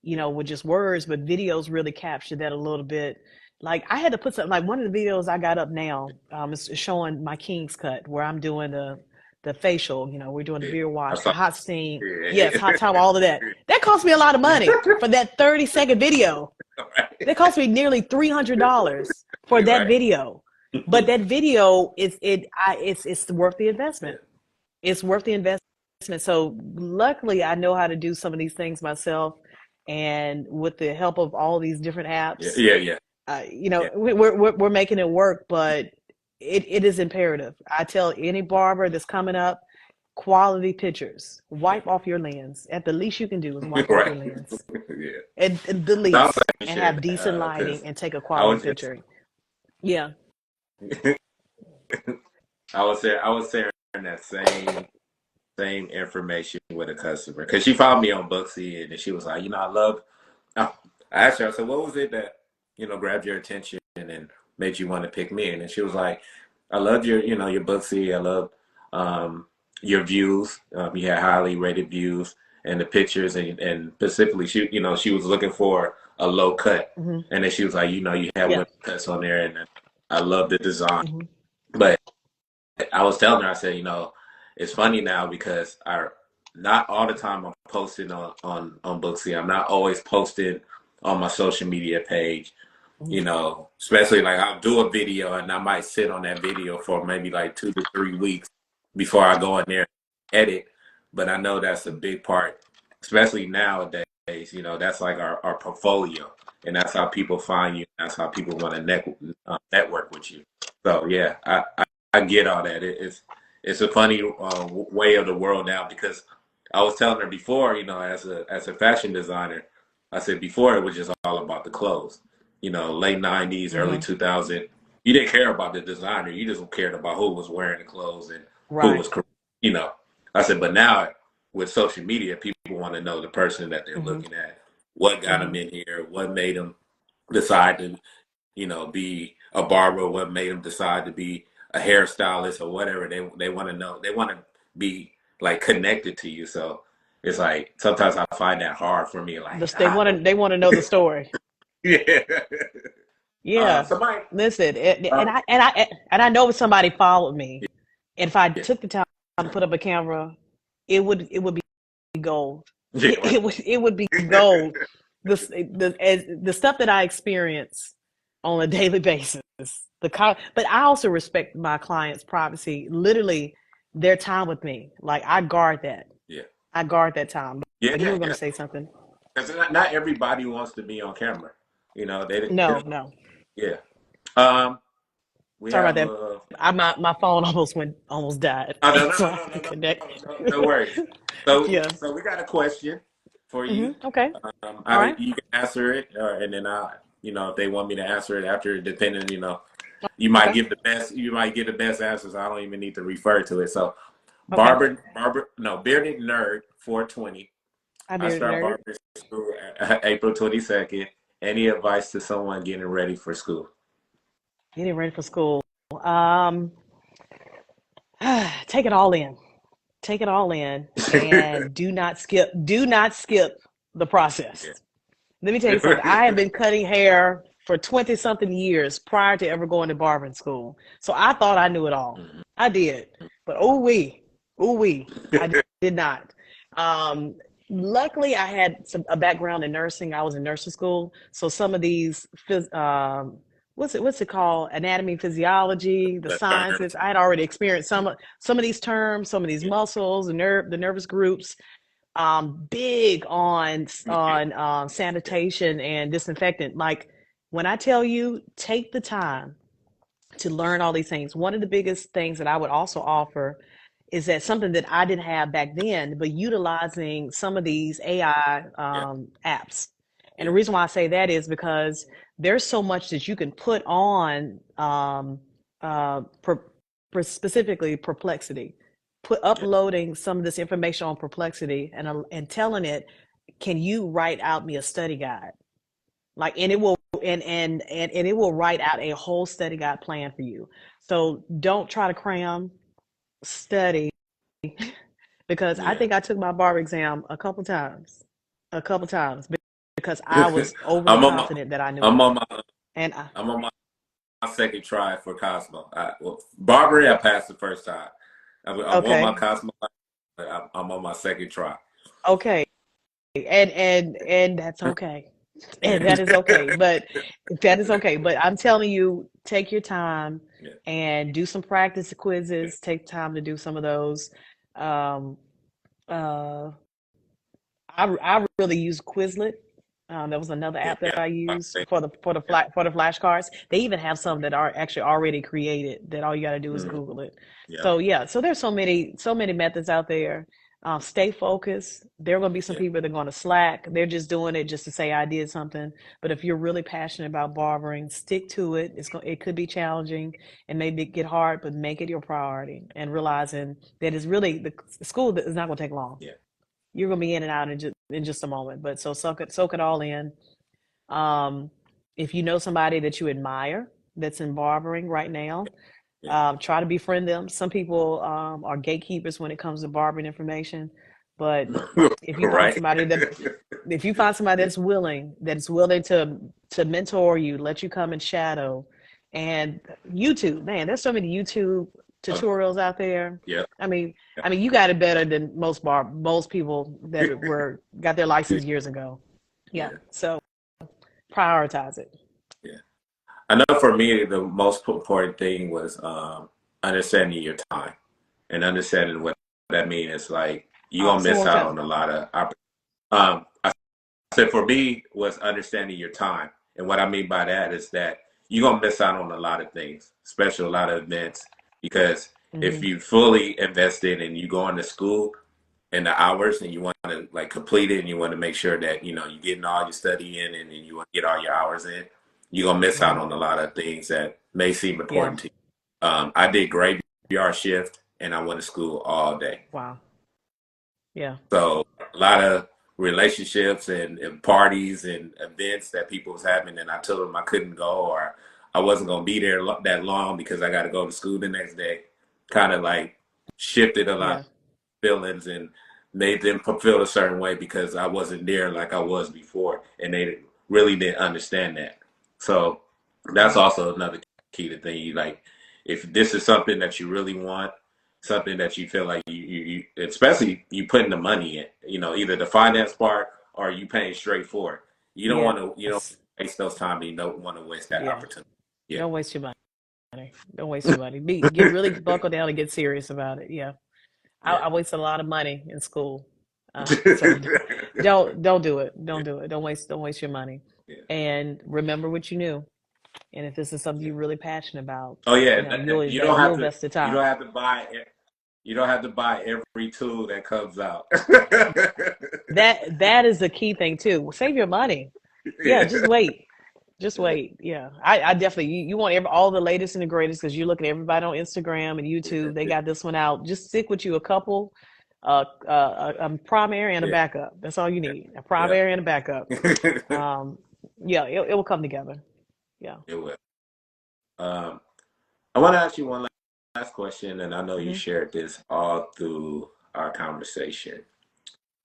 with just words, but videos really capture that a little bit. Like I had to put something, like one of the videos I got up now, is showing my King's cut where I'm doing the facial, we're doing the yeah, beard I wash, the saw, hot steam, yes, yeah, hot towel, all of that. That cost me a lot of money for that 30-second video. That right, cost me nearly $300 for you're that right, video. But that video it's worth the yeah, investment. It's worth the investment. So luckily I know how to do some of these things myself, and with the help of all these different yeah, apps, yeah, yeah, yeah, we're making it work. But it is imperative. I tell any barber that's coming up, quality pictures. yeah, Wipe off your lens. At the least you can do is wipe off your right, lens, yeah. and the So I was least, glad you and shared have decent that, lighting because and take a I quality was just picture. Yeah. I was sharing that same information with a customer, because she found me on Booksy, and then she was like, I love. I asked her, I said, what was it that grabbed your attention and made you want to pick me? And then she was like, I loved your Booksy. I loved your views. You had highly rated views, and the pictures, and specifically she was looking for a low cut, Hmm. and then she was like, you had Yeah. women cuts on there, and I love the design, Hmm. but I was telling her, I said, it's funny now because I not all the time I'm posting on Booksy. I'm not always posting on my social media page. Hmm. Especially like I'll do a video and I might sit on that video for maybe like 2 to 3 weeks before I go in there and edit. But I know that's a big part, especially nowadays. That's like our portfolio. and that's how people find you. That's how people want to network with you. So yeah, I get all that. It's a funny way of the world now because I was telling her before, as a fashion designer, I said before it was just all about the clothes. Late '90s, early Hmm. 2000, you didn't care about the designer. You just cared about who was wearing the clothes and who Right. was, you know. I said, but now with social media, people want to know the person that they're Hmm. looking at, what got them Hmm. in here, what made them decide to, be a barber, what made them decide to be a hairstylist or whatever. They want to know. They want to be like connected to you. So it's like sometimes I find that hard for me. Like, They want to know the story. yeah. Yeah. Somebody. Listen, Uh, and I know if somebody followed me, and if I yeah. took the time to put up a camera, it would be gold. Yeah. It would be Right. gold. The stuff that I experience on a daily basis. But I also respect my clients' privacy. Literally, their time with me. Like I guard that. Yeah. I guard that time. Yeah. But you Yeah. were going to Yeah. say something? Because not everybody wants to be on camera. They No, don't. no. Yeah. Um, we Sorry about have that. My phone almost died, oh, no, no, so no, I no, had to no, no, connect. no worries. So, Yeah. so we got a question for you. Okay. All I right. You can answer it, and then if they want me to answer it after, depending, you might Okay. give the best. You might get the best answers. I don't even need to refer to it. So, Okay. no, bearded nerd 420. I I bearded start nerd. barber school April 22nd. Any advice to someone getting ready for school? Getting ready for school. Um, take it all in. Take it all in, and do not skip. Do not skip the process. Yeah. Let me tell you something. I have been cutting hair for 20 something years prior to ever going to barbering school. So I thought I knew it all. Mhm. I did. But ooh wee, I did not. Um, Luckily, I had a background in nursing. I was in nursing school. So some of these, what's it called? Anatomy, physiology, the The terms. sciences. I had already experienced some of these terms, some of these Yeah. muscles, the nervous groups, big Yeah. on sanitation and disinfectant. Like when I tell you, take the time to learn all these things. One of the biggest things that I would also offer is that something that I didn't have back then, but utilizing some of these AI Yeah. apps. And Yeah. the reason why I say that is because there's so much that you can put on, specifically Perplexity, Yeah. uploading some of this information on Perplexity and telling it, can you write out me a study guide? Like, and it will and it will write out a whole study guide plan for you. So don't try to cram, study, because I Yeah. think I took my bar exam a couple times because I was overly I'm on my confident that I knew I'm it. on my And I'm on my second try for Cosmo. Barbary, I passed the first time. I want my okay, Cosmo, but I'm on my second try. okay, and that's okay, and Yeah. that is okay. But that is okay. But I'm telling you, take your time Yeah. and do some practice Yeah. quizzes. Take time to do some of those. Um, uh, I really use Quizlet. That was another app that Yeah. I used for the flashcards. They even have some that are actually already created. That all you got to do is Mhm. Google it. Yeah. So yeah, so there's so many methods out there. Stay focused. There are going to be some Yeah. people that are going to slack. They're just doing it just to say I did something. But if you're really passionate about barbering, stick to it. It could be challenging and maybe get hard, but make it your priority and realizing that it's really the school is not going to take long. Yeah. You're gonna be in and out in just a moment. But so soak it all in. Um, if you know somebody that you admire that's in barbering right now, Yeah. try to befriend them. Some people are gatekeepers when it comes to barbering information, but if you find Right. somebody that if you find somebody Yeah. that's willing to mentor you, let you come and shadow, and YouTube, man, there's so many YouTube Oh, tutorials out there. yeah. I mean, you got it better than most people that were got their Yeah. license years ago. Yeah, Yeah. so prioritize it. Yeah. I know for me, the most important thing was understanding your time and understanding what that means. It's like you're Oh, gonna say one miss more out time. on a lot of opportunities. I said for me was understanding your time. And what I mean by that is that you're gonna miss out on a lot of things, especially a lot of events, because if Hmm. you fully invested and you go into school and the hours and you want to like complete it and you want to make sure that you're getting all your study in and then you want to get all your hours in, you're gonna miss out Hmm. on a lot of things that may seem Yeah. important to you. I did graveyard shift and I went to school all day. Wow. Yeah. So a lot of relationships and parties and events that people was having, and I told them I couldn't go or I wasn't gonna be there that long because I got to go to school the next day. Kind of like shifted a lot Yeah. of feelings and made them feel a certain way because I wasn't there like I was before, and they really didn't understand that. So that's Yeah. also another key to thing. You like, if this is something that you really want, something that you feel like especially you putting the money in, either the finance part or you paying straight for it. You don't Yes. waste those time and you don't want to waste that Yeah. opportunity. Yeah. Don't waste your money. Don't waste your money. Get really buckle down and get serious about it. Yeah. Yeah. I wasted a lot of money in school. So don't do it. Yeah. Don't do it. Don't waste your money. Yeah. And remember what you knew. And if this is something Yeah. you're really passionate about, Oh yeah, you'll you don't you'll have to. invest the You time. don't have to buy. You don't have to buy every tool that comes out. That is the key thing too. Save your money. Yeah, Yeah. just wait. Just wait. Yeah, I definitely you want all the latest and the greatest because you're looking at everybody on Instagram and YouTube. They got this one out. Just stick with you a couple, a primary and a Yeah. backup. That's all you need. A Yeah. primary and a backup. It Um, yeah, it will come together. Yeah. will. Um, I want to ask you one last question, and I know you Hmm. shared this all through our conversation,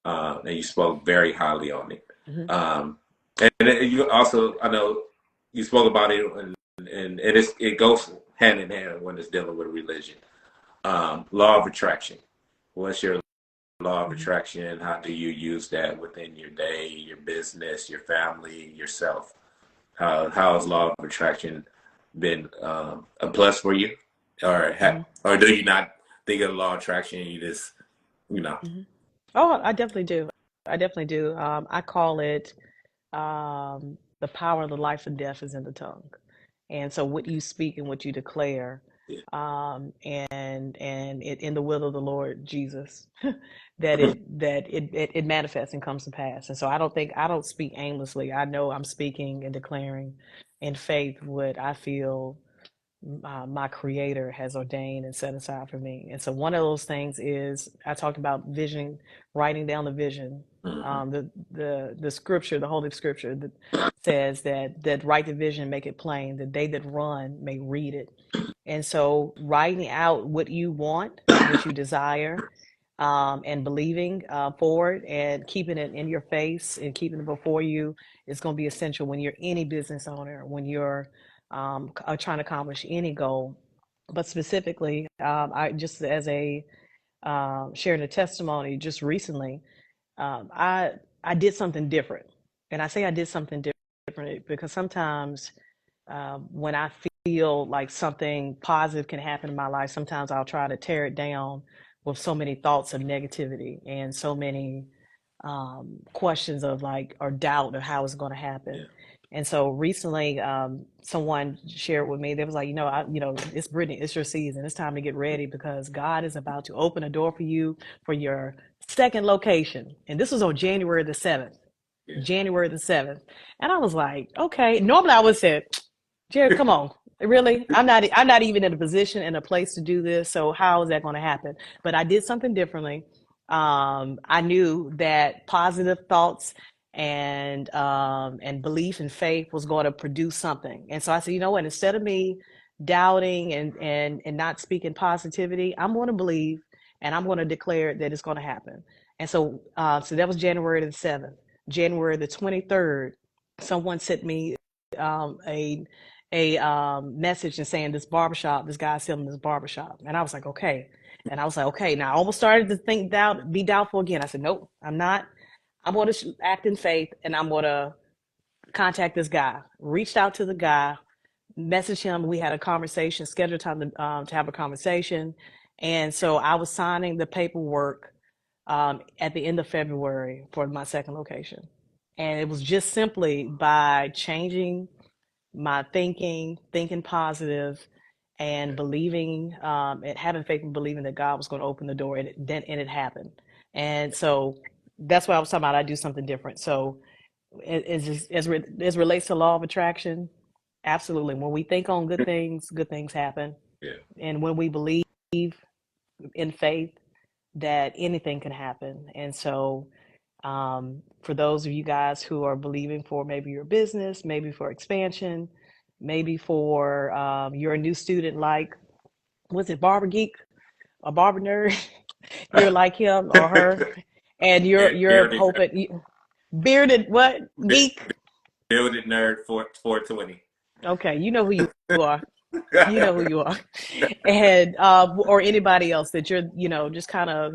and you spoke very highly on it. Hmm. Um, and you also, I know, you spoke about it, and it goes hand in hand when it's dealing with religion. Law of attraction. What's your law of Hmm. attraction? How do you use that within your day, your business, your family, yourself? How has law of attraction been a plus for you, Hmm. or do you not think of law of attraction? You just you know. Hmm. Oh, I definitely do. I definitely do. I call it the power of the life and death is in the tongue. And so what you speak and what you declare, Yeah. and it in the will of the Lord Jesus, that it manifests and comes to pass. And so I don't speak aimlessly. I know I'm speaking and declaring in faith what I feel my creator has ordained and set aside for me. And so one of those things is I talked about vision, writing down the vision. Hmm. The scripture, the holy scripture that says that write the vision, make it plain, that they that run may read it. And so writing out what you want, what you desire, and believing for it and keeping it in your face and keeping it before you is going to be essential when you're any business owner, when you're trying to accomplish any goal. But specifically, I just as a sharing a testimony just recently, um, I I did something different, and I say I did something different because sometimes when I feel like something positive can happen in my life, sometimes I'll try to tear it down with so many thoughts of negativity and so many questions of like or doubt of how it's going to Yeah. happen. And so recently, someone shared with me. They was like, it's Brittany, it's your season. It's time to get ready because God is about to open a door for you for your second location. And this was on January the 7th. Yeah. January the 7th. And I was like, okay. Normally I would say, Jared, come on. Really? I'm not even in a position in a place to do this. So how is that going to happen? But I did something differently. I knew that positive thoughts and belief and faith was going to produce something. And so I said, you know what? Instead of me doubting and not speaking positivity, I'm going to believe and I'm going to declare that it's going to happen. And so that was January the 7th. January the 23rd, someone sent me a message and saying this barbershop, this guy's selling this barbershop. And I was like, okay. And I was like, okay. Now I almost started to be doubtful again. I said, nope, I'm not. I'm going to act in faith and I'm going to contact this guy. Reached out to the guy, messaged him. We had a conversation, scheduled time to have a conversation. And so I was signing the paperwork at the end of February for my second location. And it was just simply by changing my thinking positive, and believing, and having faith and believing that God was going to open the door, and it happened. And so that's what I was talking about. I do something different. So as relates to law of attraction, absolutely. When we think on good things happen. Yeah. And when we believe in faith, that anything can happen. And so, for those of you guys who are believing for maybe your business, maybe for expansion, maybe for, you're a new student, like, was it Barber Geek, a barber nerd? You're like him or her, and Yeah, you're hoping, bearded what geek? building nerd for 420. Okay, you know who you are. You know who you are. And or anybody else that you're, just kind of,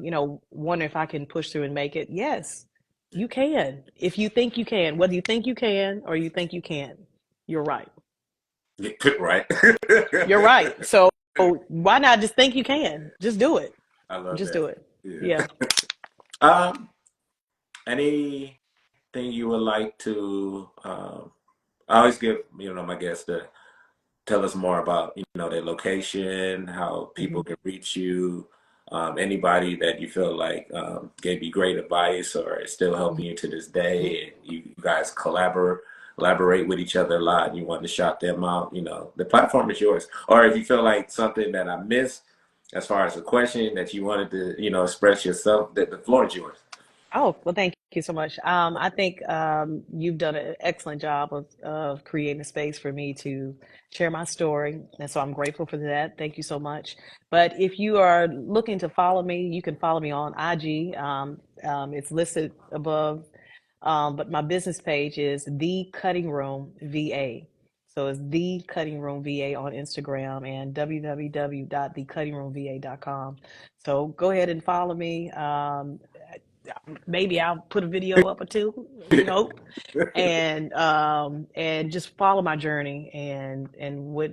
wonder if I can push through and make it. Yes, you can. If you think you can, whether you think you can or you think you can, you're right. Yeah, right. You're right. So why not just think you can? Just do it. I love Just do that. it. Yeah. Yeah. Um, anything you would like to? I always give my guests the tell us more about their location, how people Hmm. can reach you, anybody that you feel like gave you great advice or is still Hmm. helping you to this day, and you guys collaborate with each other a lot, and you want to shout them out. The platform is yours. Or if you feel like something that I missed as far as a question that you wanted to express yourself, that the floor is yours. Oh, well, thank you so much. I think, you've done an excellent job of creating a space for me to share my story. And so I'm grateful for that. Thank you so much. But if you are looking to follow me, you can follow me on IG. It's listed above. But my business page is The Cutting Room VA. So it's The Cutting Room VA on Instagram, and www.thecuttingroomva.com. So go ahead and follow me. Maybe I'll put a video up or two. We hope, and just follow my journey, and what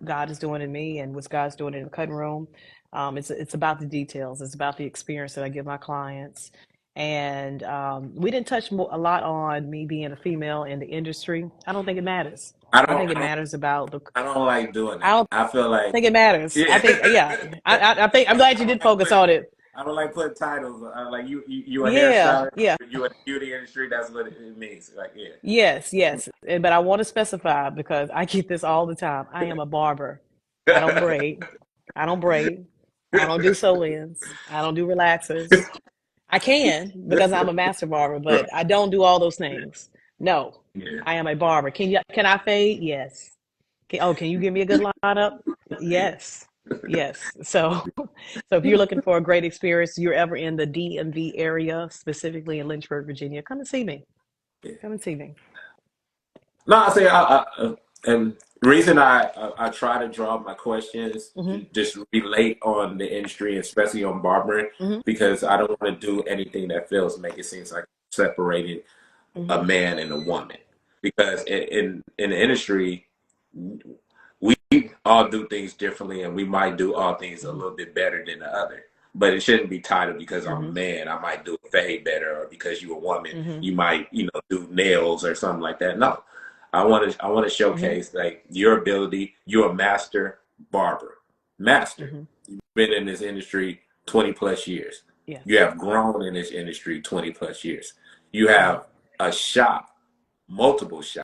God is doing in me and what God's doing in the cutting room. It's about the details. It's about the experience that I give my clients. And we didn't touch a lot on me being a female in the industry. I don't think it matters. I I don't think it I don't matters about the. I don't like doing I that. don't I feel like think it matters. I yeah. think, yeah. I think I'm glad I you don't did like focus putting on it. I don't like putting titles. Like you a Yeah, hairstylist, yeah. you in the beauty industry. That's what it means. Like Yes, yes. But I want to specify, because I get this all the time. I am a barber. I don't yeah. braid. I don't braid. I don't do sew-ins. I don't do relaxers. I can, because I'm a master barber, but I don't do all those things. No, Yeah. I am a barber. Can I fade? Yes. Can you give me a good lineup? Yes. Yes. So so if you're looking for a great experience, you're ever in the DMV area, specifically in Lynchburg, Virginia, come and see me. Come and see me. No, I say and the reason I try to draw my questions Hmm. just relate on the industry, especially on barbering, Hmm. because I don't want to do anything that feels make it seems like separated a Hmm. man and a woman. Because in the industry, we all do things differently, and we might do all things a Hmm. little bit better than the other. But it shouldn't be titled because I'm a Hmm. man, I might do a fade better, or because you're a woman, Hmm. you might do nails or something like that. No, I want to Hmm. showcase like your ability. You're a master barber, master. Hmm. You've been in this industry 20 plus years. You Yes. have grown in this industry 20 plus years. You Hmm. have a shop, multiple shops.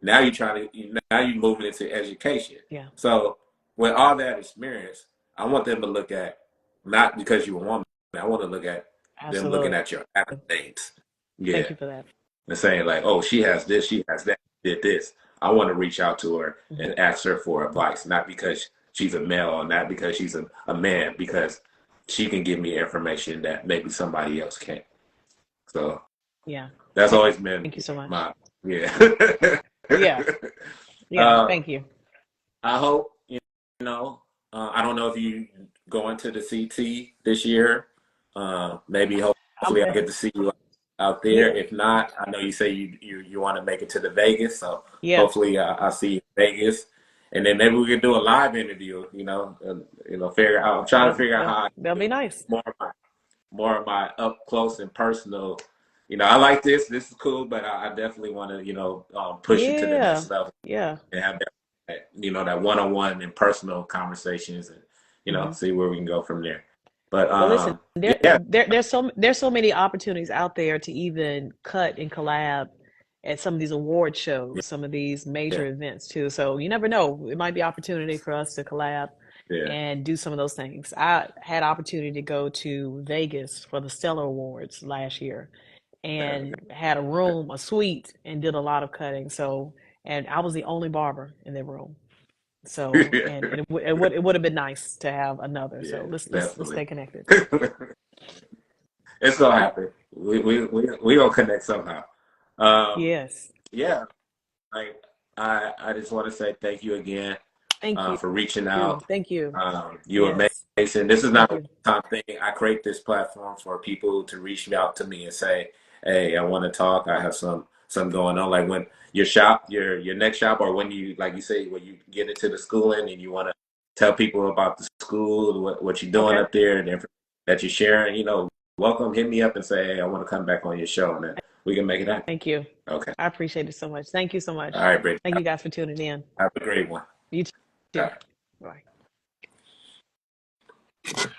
Now you're now you're moving into education. Yeah. So with all that experience, I want them to look at not because you're a woman. I want to look at them looking Absolutely. at your accolades. Thank Yeah, you for that. and saying like, oh, she has this, she has that, did this. I want to reach out to her Hmm. and ask her for advice, not because she's a male or not because she's a man, because she can give me information that maybe somebody else can't. So Yeah. that's Thank always been you so much. my yeah. Yeah. Yeah. uh, Thank you. I hope know. I don't know if you going to the CT this year. Maybe I'm, hopefully I get to see you out there. yeah. If not, I know you say you want to make it to the Vegas, so Yeah. hopefully I see you in Vegas, and then maybe we can do a live interview. Figure out. I'm trying to figure out how I They'll can be do nice. more of my up close and personal I like this. This is cool, but I definitely want to, push it to the Yeah, next level yeah. and have that one-on-one and personal conversations, and Hmm. see where we can go from there. But Well, listen, yeah, there's so many opportunities out there to even cut and collab at some of these award yeah, shows, some of these yeah, major events too. So you never know. It might be opportunity for us to collab yeah, and do some of those things. I had opportunity to go to Vegas for the Stellar Awards last year and had a room, a suite, and did a lot of cutting. So, and I was the only barber in the room. So, yeah, and it would have been nice to have another. So yeah, let's definitely. stay connected. It's gonna happen. We gonna connect somehow. Um, Yes. yeah, like I just want to say thank you again Thank you. for reaching out. Thank you. You Yes. amazing. This is Thank not a you. time thing. I create this platform for people to reach out to me and say, "Hey, I want to talk. I have some going on." Like when your shop, your next shop, or when you like you say when you get into the schooling and you want to tell people about the school, what you're doing Okay. up there, and the information that you're sharing. Welcome. Hit me up and say, "Hey, I want to come back on your show," and then we can make it happen. Thank you. Okay. I appreciate it so much. Thank you so All much. right, Brittany. Thank you guys for tuning in. Have a great one. You All too. right. Bye.